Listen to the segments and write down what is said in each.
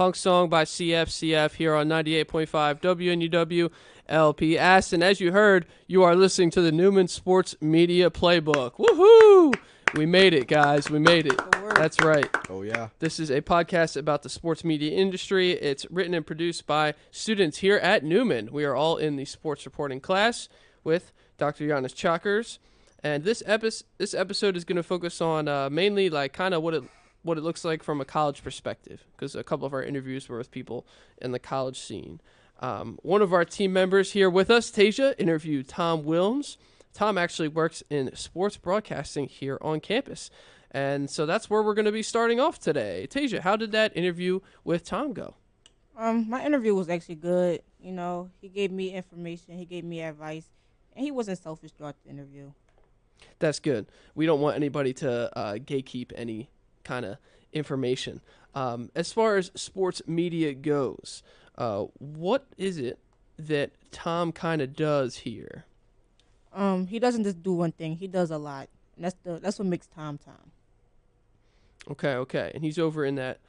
Punk Song by CF here on 98.5 WNUW LP Aston. As you heard, you are listening to the Newman Sports Media Playbook. Woohoo! We made it, guys. We made it. That's right. Oh, yeah. This is a podcast about the sports media industry. It's written and produced by students here at Newman. We are all in the sports reporting class with Dr. Giannis Chalkers. And this episode is going to focus on mainly like kind of what it looks like from a college perspective, because a couple of our interviews were with people in the college scene. One of our team members here with us, Tasia, interviewed Tom Wilms. Tom actually works in sports broadcasting here on campus. And so that's where we're going to be starting off today. Tasia, how did that interview with Tom go? My interview was actually good. You know, he gave me information, he gave me advice, and he wasn't selfish throughout the interview. That's good. We don't want anybody to gatekeep any kind of information. As far as sports media goes, what is it that Tom kind of does here? He doesn't just do one thing. He does a lot. And that's what makes Tom Tom. Okay. And he's over in that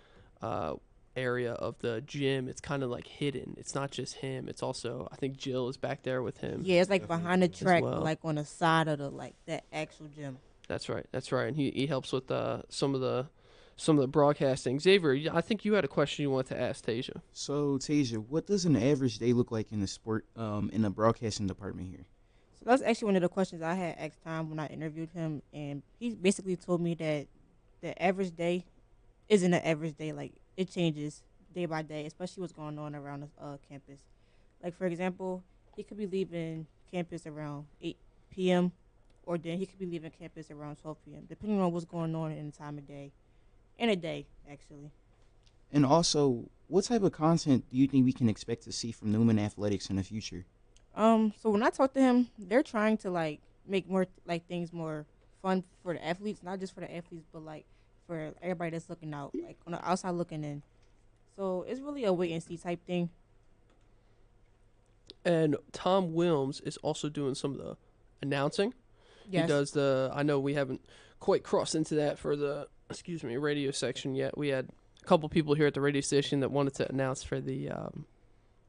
area of the gym. It's kind of like hidden. It's not just him. It's also, I think Jill is back there with him. Yeah, it's like behind the track, well. like on the side of the actual gym. That's right. And he helps with some of the broadcasting. Xavier, I think you had a question you wanted to ask Tasia. So Tasia, what does an average day look like in the broadcasting department here? So that's actually one of the questions I had asked Tom when I interviewed him, and he basically told me that the average day isn't an average day. Like, it changes day by day, especially what's going on around the campus. Like, for example, he could be leaving campus around 8 p.m., or then he could be leaving campus around 12 p.m., depending on what's going on in the time of day. In a day, actually. And also, what type of content do you think we can expect to see from Newman Athletics in the future? So when I talked to him, they're trying to like make more like things more fun for the athletes, not just for the athletes, but like for everybody that's looking out, like on the outside looking in. So it's really a wait and see type thing. And Tom Wilms is also doing some of the announcing. Yes. He does I know we haven't quite crossed into that for the radio section yet. We had a couple people here at the radio station that wanted to announce for the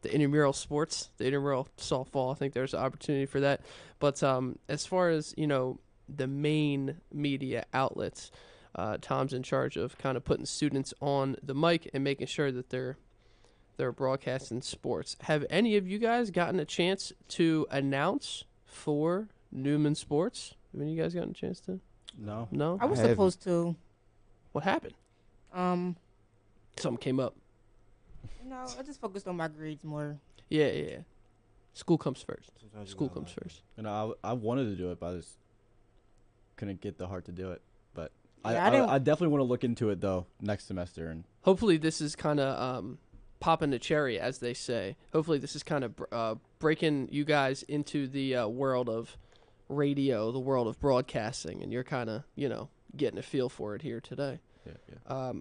intramural sports, the intramural softball. I think there's an opportunity for that. But as far as, the main media outlets, Tom's in charge of kind of putting students on the mic and making sure that they're broadcasting sports. Have any of you guys gotten a chance to announce for Newman Sports? Have any of you guys gotten a chance to? No. I was supposed to. What happened? Something came up. I just focused on my grades more. Yeah. School comes first. School comes first. And I wanted to do it, but I just couldn't get the heart to do it. But Yeah, I definitely want to look into it, though, next semester. And hopefully this is kind of popping the cherry, as they say. Hopefully this is kind of breaking you guys into the world of radio, the world of broadcasting, and you're kind of, getting a feel for it here today. Yeah.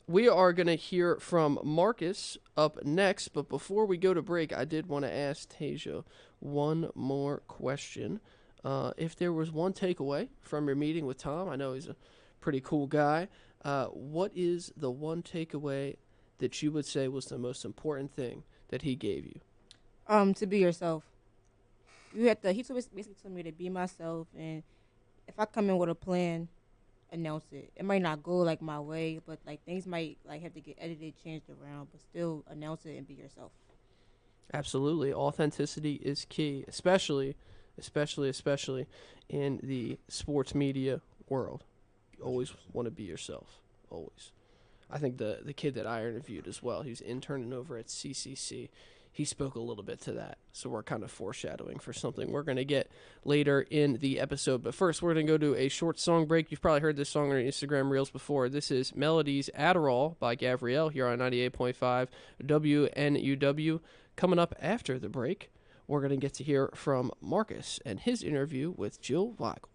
We are going to hear from Marcus up next, but before we go to break, I did want to ask Tasia one more question. If there was one takeaway from your meeting with Tom, I know he's a pretty cool guy, what is the one takeaway that you would say was the most important thing that he gave you? To be yourself. He basically told me to be myself, and if I come in with a plan, announce it. It might not go like my way, but like things might like have to get edited, changed around, but still announce it and be yourself. Absolutely. Authenticity is key, especially in the sports media world. You always want to be yourself. Always. I think the kid that I interviewed as well, he's interning over at CCC. He spoke a little bit to that, so we're kind of foreshadowing for something we're going to get later in the episode. But first, we're going to go to a short song break. You've probably heard this song on your Instagram Reels before. This is Melodies Adderall by Gabrielle here on 98.5 WNUW. Coming up after the break, we're going to get to hear from Marcus and his interview with Jill Weigel.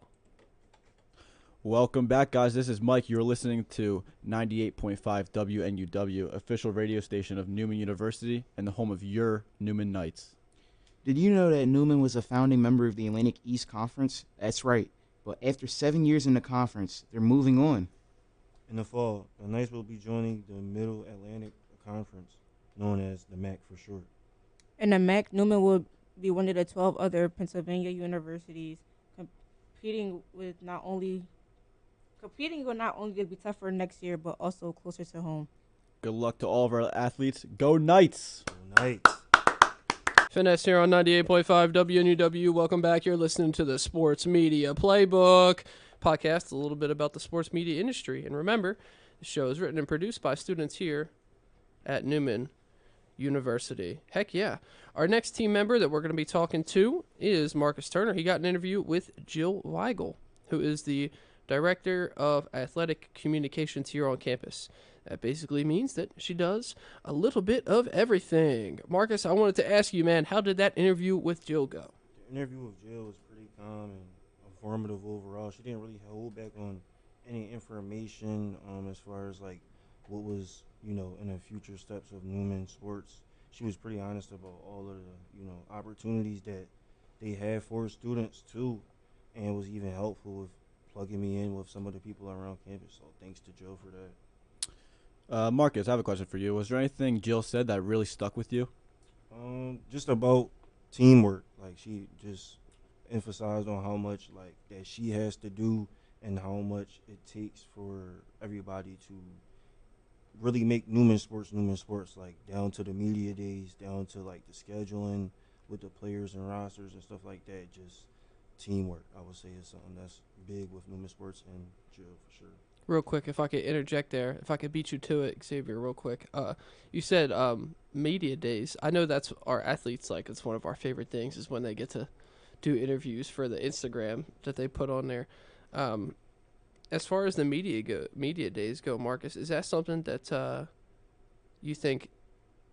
Welcome back, guys. This is Mike. You're listening to 98.5 WNUW, official radio station of Newman University and the home of your Newman Knights. Did you know that Newman was a founding member of the Atlantic East Conference? That's right. But after 7 years in the conference, they're moving on. In the fall, the Knights will be joining the Middle Atlantic Conference. sure. In the MAC, Newman will be one of the 12 other Pennsylvania universities competing with not only to be tougher next year, but also closer to home. Good luck to all of our athletes. Go Knights! Go Knights. Finesse here on 98.5 WNUW. Welcome back. You're listening to the Sports Media Playbook podcast, a little bit about the sports media industry. And remember, the show is written and produced by students here at Newman University. Heck yeah. Our next team member that we're going to be talking to is Marcus Turner. He got an interview with Jill Weigel, who is the Director of Athletic Communications here on campus. That basically means that she does a little bit of everything. Marcus, I wanted to ask you, man, how did that interview with Jill go? The interview with Jill was pretty calm and informative overall. She didn't really hold back on any information as far as like what was, in the future steps of Newman sports. She was pretty honest about all of the, opportunities that they have for students too, and was even helpful with plugging me in with some of the people around campus. So thanks to Jill for that. Marcus, I have a question for you. Was there anything Jill said that really stuck with you? Just about teamwork. Like, she just emphasized on how much like that she has to do and how much it takes for everybody to really make Newman sports, like down to the media days, down to like the scheduling with the players and rosters and stuff like that. Just teamwork, I would say, is something that's big with Newman sports and Jill for sure. Real quick, if I could interject there, if I could beat you to it, Xavier, real quick. You said media days. I know that's our athletes, like, it's one of our favorite things is when they get to do interviews for the Instagram that they put on there. As far as the media days go, Marcus, is that something that you think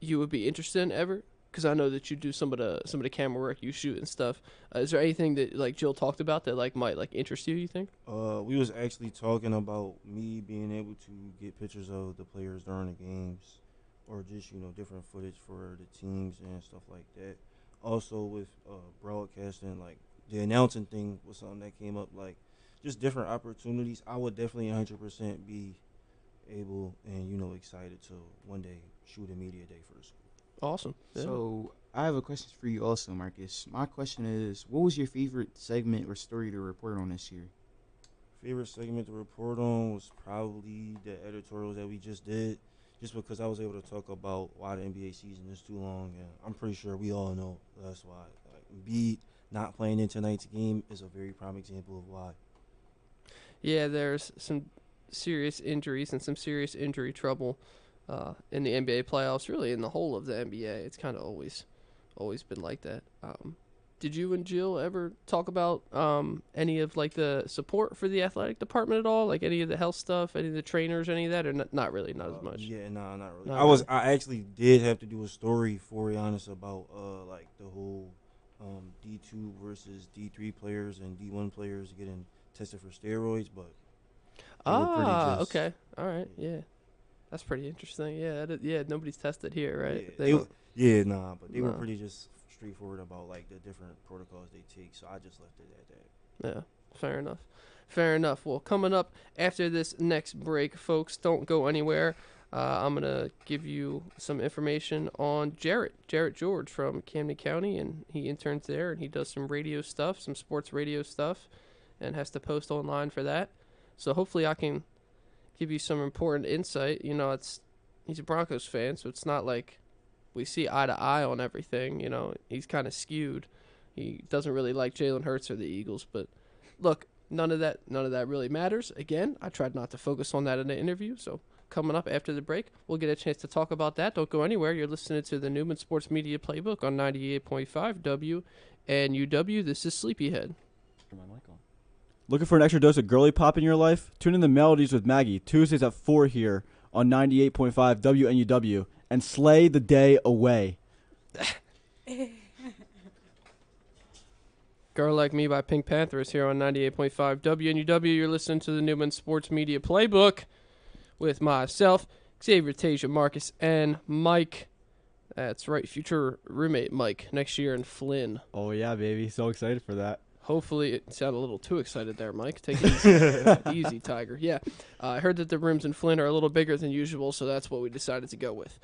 you would be interested in ever? Because I know that you do some of the camera work, you shoot and stuff. Is there anything that like Jill talked about that like might like interest you? You think? We was actually talking about me being able to get pictures of the players during the games, or just different footage for the teams and stuff like that. Also with broadcasting, like the announcing thing was something that came up. Like just different opportunities. I would definitely 100% be able and excited to one day shoot a media day for the school. Awesome. Yeah. So I have a question for you also, Marcus. My question is, what was your favorite segment or story to report on this year? Favorite segment to report on was probably the editorials that we just did, just because I was able to talk about why the NBA season is too long, and I'm pretty sure we all know that's why. Like Embiid not playing in tonight's game is a very prime example of why. Yeah, there's some serious injuries and some serious injury trouble in the NBA playoffs, really in the whole of the NBA. It's kind of always been like that. Did you and Jill ever talk about any of like the support for the athletic department at all? Like any of the health stuff, any of the trainers, any of that, or not really, not as much? Yeah, nah, not really. Not I actually did have to do a story for Giannis about like the whole D2 versus D3 players and D1 players getting tested for steroids, but okay, all right, yeah. That's pretty interesting. Yeah, nobody's tested here, right? Yeah, but they were No. pretty just straightforward about like the different protocols they take. So I just left it at that. Yeah, fair enough. Well, coming up after this next break, folks, don't go anywhere. I'm gonna give you some information on Jarrett George from Camden County, and he interns there, and he does some radio stuff, some sports radio stuff, and has to post online for that. So hopefully I can give you some important insight. He's a Broncos fan, so it's not like we see eye to eye on everything. He's kind of skewed. He doesn't really like Jalen Hurts or the Eagles, but look, none of that really matters. Again, I tried not to focus on that in the interview, so coming up after the break, we'll get a chance to talk about that. Don't go anywhere. You're listening to the Newman Sports Media Playbook on 98.5 WNUW. This is Sleepyhead. Turn my mic on. Looking for an extra dose of girly pop in your life? Tune in to Melodies with Maggie, Tuesdays at 4 here on 98.5 WNUW, and slay the day away. Girl Like Me by Pink Panther is here on 98.5 WNUW. You're listening to the Newman Sports Media Playbook with myself, Xavier, Tasia, Marcus, and Mike. That's right, future roommate Mike next year in Flynn. Oh, yeah, baby. So excited for that. Hopefully, it sounded a little too excited there, Mike. Take it easy. Easy, Tiger. Yeah, I heard that the rooms in Flynn are a little bigger than usual, so that's what we decided to go with.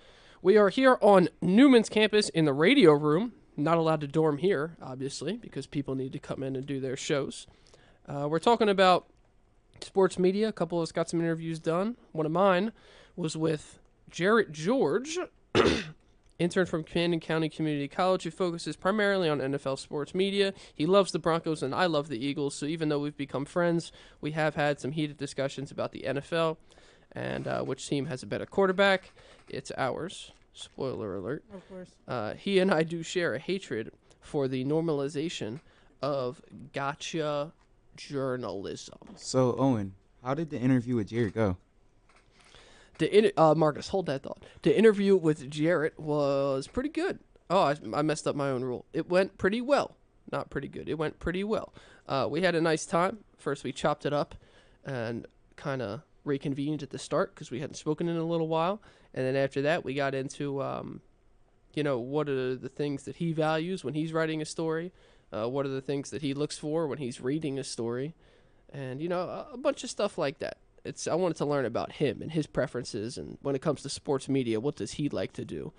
We are here on Newman's campus in the radio room. Not allowed to dorm here, obviously, because people need to come in and do their shows. We're talking about sports media. A couple of us got some interviews done. One of mine was with Jarrett George, intern from Camden County Community College, who focuses primarily on NFL sports media. He loves the Broncos, and I love the Eagles, so even though we've become friends, we have had some heated discussions about the NFL and which team has a better quarterback. It's ours. Spoiler alert. Of course. He and I do share a hatred for the normalization of gotcha journalism. So, Owen, how did the interview with Jared go? Marcus, hold that thought. The interview with Jarrett was pretty good. Oh, I messed up my own rule. It went pretty well. Not pretty good. It went pretty well. We had a nice time. First, we chopped it up and kind of reconvened at the start because we hadn't spoken in a little while. And then after that, we got into, what are the things that he values when he's writing a story? What are the things that he looks for when he's reading a story? And, a bunch of stuff like that. I wanted to learn about him and his preferences, and when it comes to sports media, what does he like to do?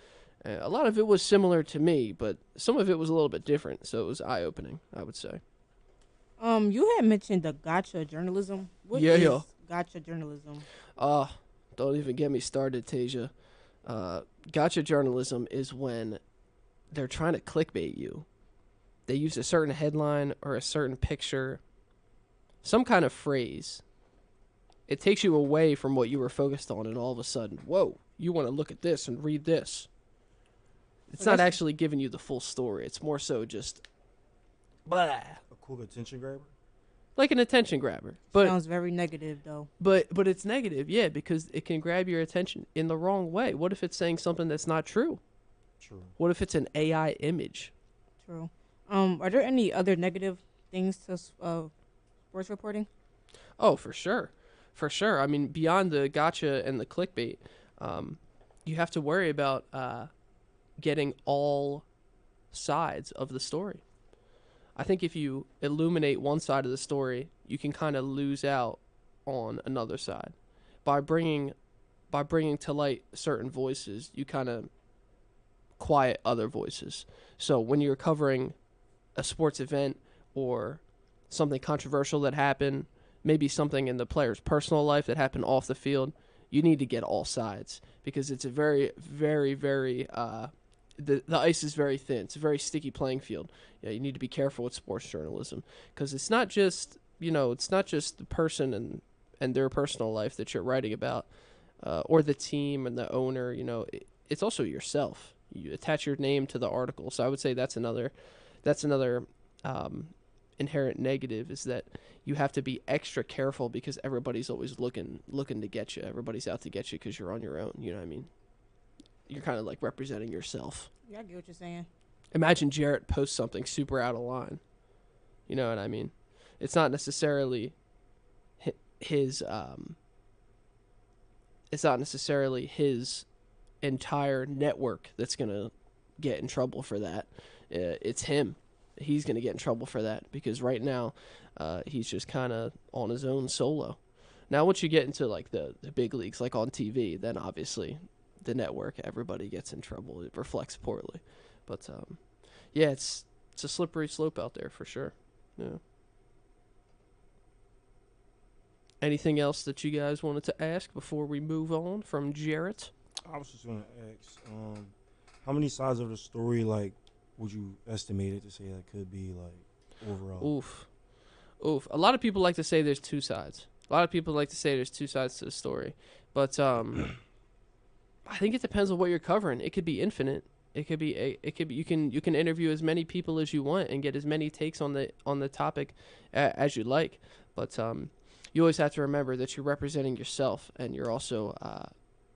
A lot of it was similar to me, but some of it was a little bit different, so it was eye-opening, I would say. You had mentioned the gotcha journalism. What Yeah, is yeah. gotcha journalism? Don't even get me started, Tasia. Gotcha journalism is when they're trying to clickbait you. They use a certain headline or a certain picture, some kind of phrase. It takes you away from what you were focused on, and all of a sudden, whoa, you want to look at this and read this. It's not actually giving you the full story. It's more so just, blah, A cool attention grabber. like an attention grabber. But Sounds very negative, though. But it's negative, yeah, because it can grab your attention in the wrong way. What if it's saying something that's not true? True. What if it's an AI image? True. Are there any other negative things to sports reporting? Oh, for sure. For sure. I mean, beyond the gotcha and the clickbait, you have to worry about getting all sides of the story. I think if you illuminate one side of the story, you can kind of lose out on another side. By bringing to light certain voices, you kind of quiet other voices. So when you're covering a sports event or something controversial that happened, maybe something in the player's personal life that happened off the field, you need to get all sides because it's a very, very, very the ice is very thin. It's a very sticky playing field. Yeah, you need to be careful with sports journalism because it's not just the person and their personal life that you're writing about, or the team and the owner. It's also yourself. You attach your name to the article. So I would say that's another inherent negative is that you have to be extra careful because everybody's always looking to get you. Everybody's out to get you because you're on your own. You know what I mean? You're kind of like representing yourself. Yeah, I get what you're saying. Imagine Jarrett posts something super out of line. You know what I mean? It's not necessarily his entire network that's going to get in trouble for that. It's him. He's going to get in trouble for that because right now he's just kind of on his own solo. Now, once you get into like the big leagues, like on TV, then obviously the network, everybody gets in trouble. It reflects poorly. But, yeah, it's a slippery slope out there for sure. Yeah. Anything else that you guys wanted to ask before we move on from Jarrett? I was just gonna ask, how many sides of the story would you estimate it to say that could be overall? Oof. A lot of people like to say there's two sides. A lot of people like to say there's two sides to the story, but I think it depends on what you're covering. It could be infinite. It could be you can interview as many people as you want and get as many takes on the topic as you like, but you always have to remember that you're representing yourself and you're also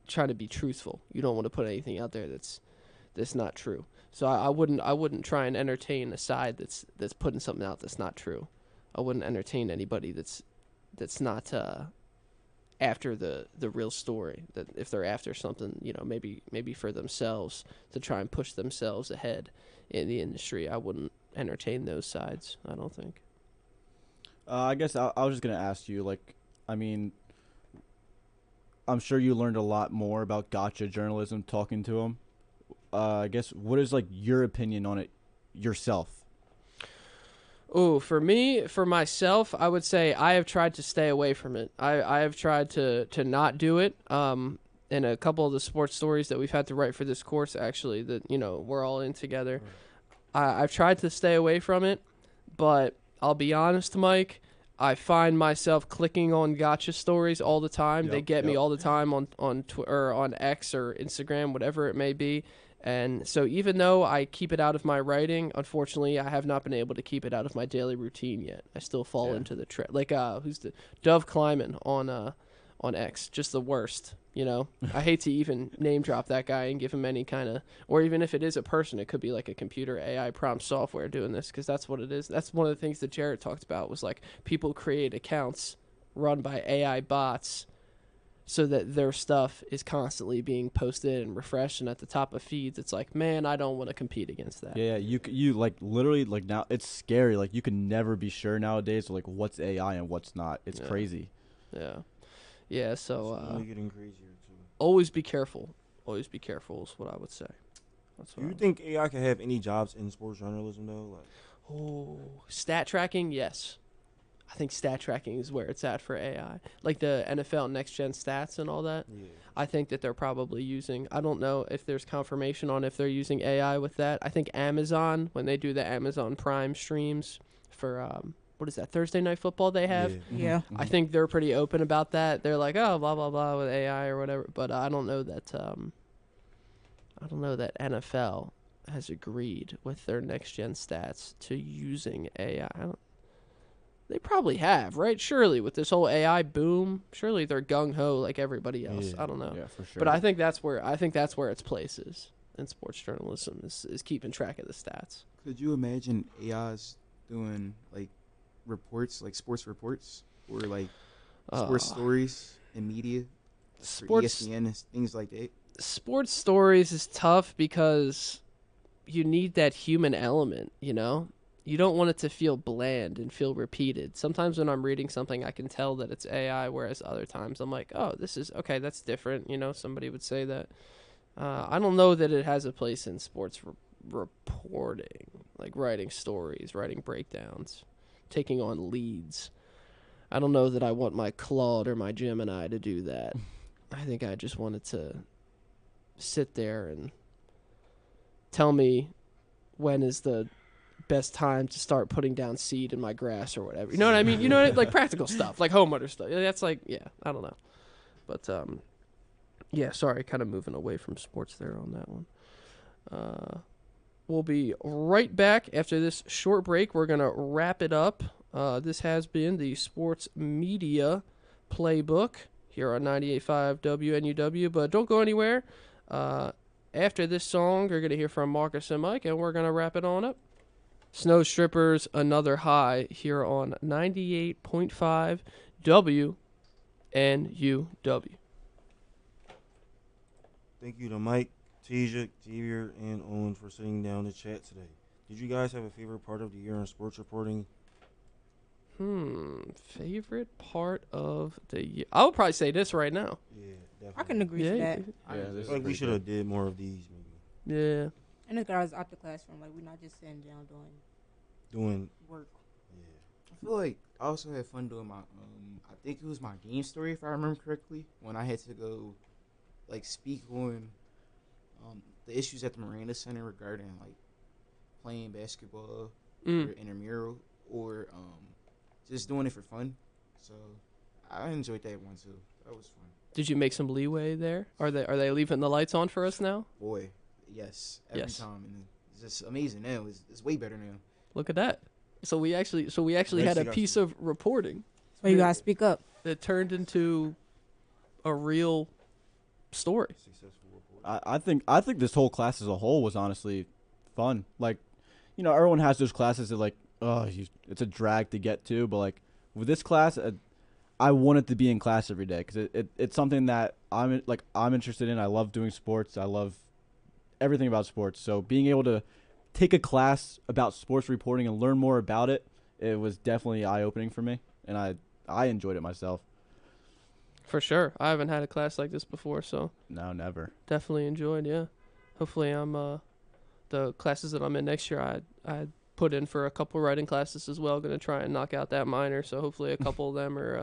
trying to be truthful. You don't want to put anything out there that's not true. So I wouldn't try and entertain a side that's putting something out that's not true. I wouldn't entertain anybody that's not after the real story. That if they're after something, maybe for themselves to try and push themselves ahead in the industry, I wouldn't entertain those sides. I don't think. I guess I was just gonna ask you, I'm sure you learned a lot more about gotcha journalism talking to him. I guess what is like your opinion on it yourself? Oh, for myself, I would say I have tried to stay away from it. I have tried to not do it. In a couple of the sports stories that we've had to write for this course, actually, that we're all in together. I've tried to stay away from it, but I'll be honest, Mike. I find myself clicking on gotcha stories all the time. They get me all the time on Twitter or on X or Instagram, whatever it may be. And so even though I keep it out of my writing, unfortunately, I have not been able to keep it out of my daily routine yet. I still fall into the trap. Like, who's the Dove Kleiman on X? Just the worst, I hate to even name drop that guy and give him any kind of, or even if it is a person, it could be like a computer AI prompt software doing this, because that's what it is. That's one of the things that Jared talked about, was like people create accounts run by AI bots so that their stuff is constantly being posted and refreshed, and at the top of feeds, it's like, man, I don't want to compete against that. Yeah, you like literally like now it's scary. Like you can never be sure nowadays like what's AI and what's not. It's crazy. Yeah. So it's only getting crazier too. Always be careful. Always be careful is what I would say. Do you think AI can have any jobs in sports journalism though? Stat tracking, yes. I think stat tracking is where it's at for AI. Like the NFL Next Gen Stats and all that. Yeah. I think that they're probably using, I don't know if there's confirmation on if they're using AI with that. I think Amazon, when they do the Amazon Prime streams for, what is that, Thursday Night Football they have? Yeah. I think they're pretty open about that. They're like, oh, blah, blah, blah with AI or whatever. But I don't know that NFL has agreed with their Next Gen Stats to using AI. They probably have, right? Surely, with this whole AI boom, surely they're gung ho like everybody else. Yeah. I don't know, Yeah, for sure. but I think that's where its place is in sports journalism is keeping track of the stats. Could you imagine AI's doing like reports, like sports reports, or like sports stories and media, for Sports ESPN and things like that? sports stories is tough because you need that human element, You don't want it to feel bland and feel repeated. Sometimes when I'm reading something, I can tell that it's AI, whereas other times I'm like, oh, this is, okay, that's different. Somebody would say that. I don't know that it has a place in sports reporting, like writing stories, writing breakdowns, taking on leads. I don't know that I want my Claude or my Gemini to do that. I think I just wanted to sit there and tell me when is the best time to start putting down seed in my grass or whatever. You know what I mean? Like practical stuff, like homeowner stuff. That's like, I don't know. But, sorry, kind of moving away from sports there on that one. We'll be right back after this short break. We're going to wrap it up. This has been the Sports Media Playbook here on 98.5 WNUW, but don't go anywhere. After this song, you're going to hear from Marcus and Mike, and we're going to wrap it on up. Snow Strippers, Another High, here on 98.5 WNUW. Thank you to Mike, Tasia, Xavier, and Owen for sitting down to chat today. Did you guys have a favorite part of the year in sports reporting? Favorite part of the year? I would probably say this right now. Yeah, definitely. I can agree to that. Yeah, this I feel like we should have did more of these maybe. Yeah. And this guy was out the classroom, like we're not just sitting down Doing work. yeah. I feel like I also had fun doing my I think it was my game story, if I remember correctly, when I had to go like speak on the issues at the Miranda Center regarding like playing basketball or intramural or just doing it for fun. So I enjoyed that one too. That was fun. Did you make some leeway there? Are they leaving the lights on for us now? Boy, yes, every Yes. time, and it's just amazing now. It's way better now. Look at that. So we actually had a piece of reporting So you gotta speak up. that turned into a real story. Successful report. I think this whole class as a whole was honestly fun. Like, everyone has those classes that like, it's a drag to get to, but like with this class, I wanted to be in class every day because it's something that I'm interested in. I love doing sports. I love everything about sports. So being able to take a class about sports reporting and learn more about it, it was definitely eye-opening for me, and I enjoyed it myself. For sure. I haven't had a class like this before, so No, never. definitely enjoyed. Yeah. Hopefully, the classes that I'm in next year, I put in for a couple writing classes as well. Going to try and knock out that minor, so hopefully a couple of them are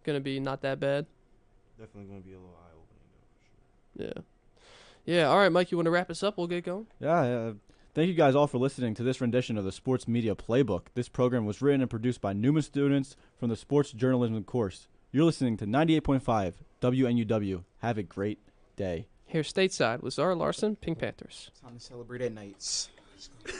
going to be not that bad. Definitely gonna be a little eye opening though, for sure. Yeah. Yeah. All right, Mike, you want to wrap us up? We'll get going. Yeah. Thank you guys all for listening to this rendition of the Sports Media Playbook. This program was written and produced by Newman students from the Sports Journalism course. You're listening to 98.5 WNUW. Have a great day. Here stateside with Zara Larson, Pink Panthers. Time to celebrate at nights. Let's go.